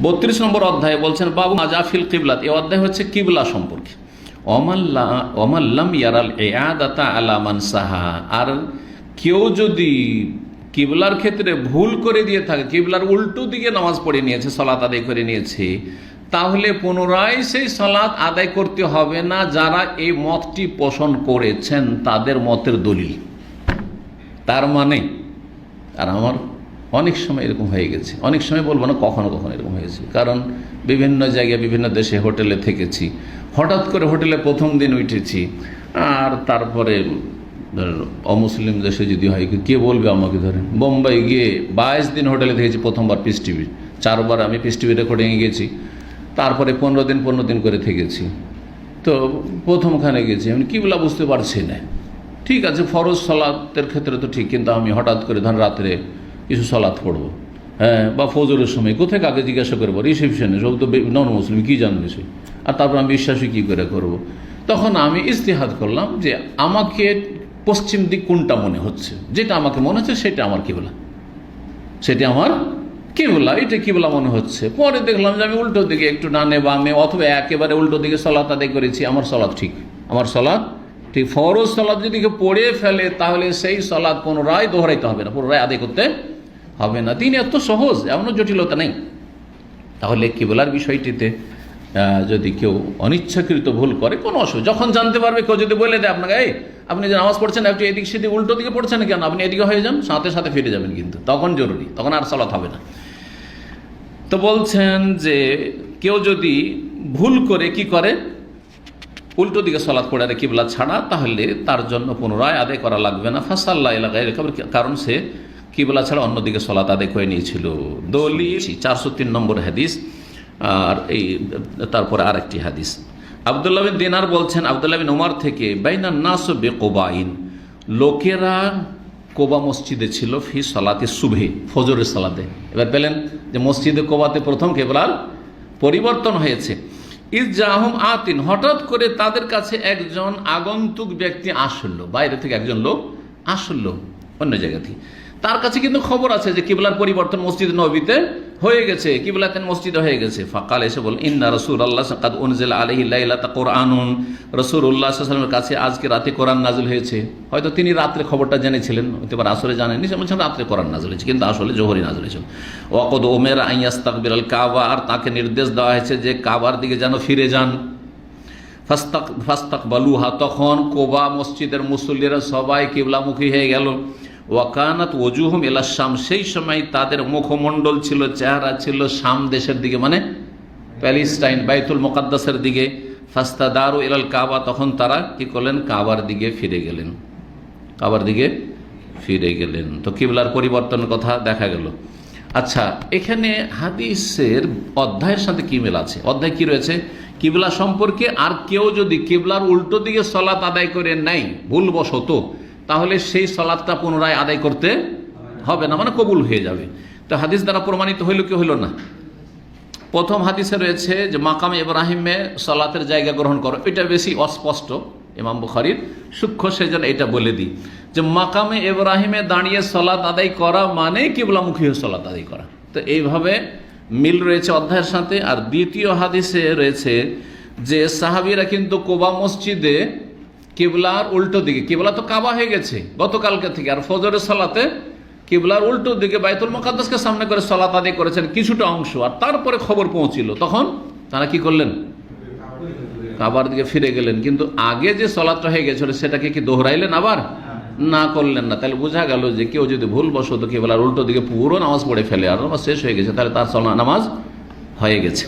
32 নম্বর অধ্যায়ে বলছেন বাবু মাজাফিল কিবলাত। এই অধ্যায় হচ্ছে কিবলা সম্পর্কে। অমাল্লাম ইয়ারাল ইআদাতা আলা মান সাহা, আর কেউ যদি কিবলার ক্ষেত্রে ভুল করে দিয়ে থাকে, কিবলার উল্টো দিকে নামাজ পড়ে নিয়েছে, সালাত আদায় করে নিয়েছে, তাহলে পুনরায় সেই সালাত আদায় করতে হবে না। যারা এই মতটি পোষণ করেছেন তাদের মতের দলিল। তার মানে, আর আমার অনেক সময় এরকম হয়ে গেছে, অনেক সময় বলবো না, কখনো কখনো এরকম হয়েছে। কারণ বিভিন্ন জায়গায় বিভিন্ন দেশে হোটেলে থেকেছি, হঠাৎ করে হোটেলে প্রথম দিন উঠেছি, আর তারপরে অমুসলিম দেশে যদি হয় কে বলবে আমাকে, ধরেন বোম্বাই গিয়ে 22 দিন হোটেলে থেকেছি, প্রথমবার পিস টিভি, 4 বার আমি পিস টিভি রেকর্ডিংয়ে গেছি, তারপরে 15 দিন করে থেকেছি। তো প্রথমখানে গেছি, আমি কিবলা বুঝতে পারছি না। ঠিক আছে, ফরজ সালাতের ক্ষেত্রে তো ঠিক, কিন্তু আমি হঠাৎ করে ধরেন রাত্রে কিছু সালাত পড়বো, হ্যাঁ, বা ফজরের সময় কোথায় কাকে জিজ্ঞাসা করবো, রিসেপশনে, সব তো নন মুসলিম, কী জানবে সে, আর তারপর আমি বিশ্বাসী কী করে করব। তখন আমি ইজতিহাদ করলাম যে আমাকে পশ্চিম দিক কোনটা মনে হচ্ছে, যেটা আমাকে মনে হচ্ছে সেটা আমার কিবলা, সেটা আমার কিবলা, এটা কিবলা মনে হচ্ছে। পরে দেখলাম যে আমি উল্টো দিকে, একটু ডানে বামে অথবা একেবারে উল্টো দিকে সালাত আদায় করেছি, আমার সালাত ঠিক, আমার সালাত ঠিক। ফরজ সালাত যদি কেউ পড়ে ফেলে তাহলে সেই সালাত পুনরায় দোহরাইতে হবে না, পুনরায় আদায় করতে হবে না। তিনি এত সহজ, এমনও জটিলতা নেই। তাহলে কিবলার বিষয়টিতে যদি কেউ অনিচ্ছাকৃত ভুল করে কোনো অসুবিধা, যখন জানতে পারবে, কেউ যদি বলে দেয় আপনাকে, এই আপনি যে নামাজ পড়ছেন একটু এদিক সেদিক উল্টো দিকে পড়ছেন কেন, আপনি এদিকে হয়ে যান, সাথে সাথে ফিরে যাবেন, কিন্তু তখন জরুরি, তখন আর সালাত হবে না। তো বলছেন যে কেউ যদি ভুল করে কি করে, উল্টো দিকে সালাত পড়ে কিবলা ছাড়া, তাহলে তার জন্য পুনরায় আদায় করা লাগবে না। ফাসাল্লাহ এলাকায়, কারণ সে কিবলা ছাড়া অন্যদিকে সালাত আদায় করে নিয়েছিল। দলিল 403 নম্বর হাদিস। আর এই তারপরে আরেকটি হাদিস, আব্দুল্লাহ বিন দিনার বলছেন আব্দুল্লাহ বিন উমর থেকে, বাইনান নাস বিকুবাইন, লোকেরা কোবা মসজিদে ছিল, ফি সালাতে সুবহে, ফজরের সালাতে। এবার পেলেন যে মসজিদে কোবাতে প্রথম কিবলার পরিবর্তন হয়েছে। ইজাহুম আতিন, হঠাৎ করে তাদের কাছে একজন আগন্তুক ব্যক্তি আসলো, বাইরে থেকে একজন লোক আসলো অন্য জায়গা থেকে। তার কাছে কিন্তু খবর আছে যে কিবলার পরিবর্তন মসজিদ নববীতে হয়ে গেছে, কিবলাতেন মসজিদে হয়ে গেছে। ফাকাল, এসে বল, ইন্না রাসূলুল্লাহ কাদ উনজিলা আলাইহি লাইলাতা কুরআনুন, রাসূলুল্লাহ সাল্লাল্লাহু আলাইহি ওয়াসাল্লামের কাছে আজকে রাতে কোরআন নাযিল হয়েছে। হয়তো তিনি রাত্রে খবরটা জেনেছিলেন, হতে পারে আসরে জানেননি, সে বলছেন রাত্রে কোরআন নাযিল হয়েছে, কিন্তু আসলে জোহরে নাযিল হয়েছিল। ওয়াকদ উমিরা আন ইয়াস্তাকবিরাল কাবা, আর তাকে নির্দেশ দেওয়া হয়েছে যে কাবার দিকে যেন ফিরে যান। ফাস্তাকবালুহা, তখন কোবা মসজিদের মুসল্লিরা সবাই কিবলামুখী হয়ে গেল। ওয়াকানাত ওজুহুম ইলা শাম, সেই সময় তাদের মুখমণ্ডল ছিল, চেহারা ছিল শাম দেশের দিকে, মানে প্যালেস্টাইন, বাইতুল মুকাদ্দাসের দিকে। ফাস্তাদারু ইলাল কাবা, তখন তারা কি করলেন, কাবার দিকে ফিরে গেলেন, কাবার দিকে ফিরে গেলেন। তো কিবলার পরিবর্তনের কথা দেখা গেল। আচ্ছা, এখানে হাদিসের অধ্যায়ের সাথে কি মিল আছে? অধ্যায় কি রয়েছে? কিবলা সম্পর্কে। আর কেউ যদি কিবলার উল্টো দিকে সালাত আদায় করে নেয় ভুলবশত, তাহলে সেই সালাতটা পুনরায় আদায় করতে হবে না, মানে কবুল হয়ে যাবে। তো হাদিস দ্বারা প্রমাণিত হইল কি হইল না? প্রথম হাদিসে রয়েছে যে মাকামে ইব্রাহিমে সালাতের জায়গা গ্রহণ করো, এটা বেশি অস্পষ্ট, ইমাম বুখারীর সূক্ষ্ম, সেজন্য এটা বলে দিই যে মাকামে ইব্রাহিমে দাঁড়িয়ে সালাত আদায় করা মানে কিবলামুখী হয়ে সালাত আদায় করা। তো এইভাবে মিল রয়েছে অধ্যায়ের সাথে। আর দ্বিতীয় হাদিসে রয়েছে যে সাহাবীরা কিন্তু কোবা মসজিদে কিবলার উল্টো দিকে, কিবলা তো কাবা হয়ে গেছে গতকালকে থেকে, আর ফজরের সালাতে কিবলার উল্টো দিকে বাইতুল মুকাদ্দাসকে সামনে করে সালাত আদায় করেছেন কিছুটা অংশ। আর তারপরে খবর পৌঁছিল, তখন তারা কি করলেন, কাবার দিকে ফিরে গেলেন। কিন্তু আগে যে সালাতটা হয়ে গেছিল সেটাকে কি দোহরাইলেন আবার? না, করলেন না। তাহলে বোঝা গেল যে কেউ যদি ভুলবশত কিবলার উল্টো দিকে পুরো নামাজ পড়ে ফেলে আর নামাজ শেষ হয়ে গেছে, তাহলে তার নামাজ হয়ে গেছে।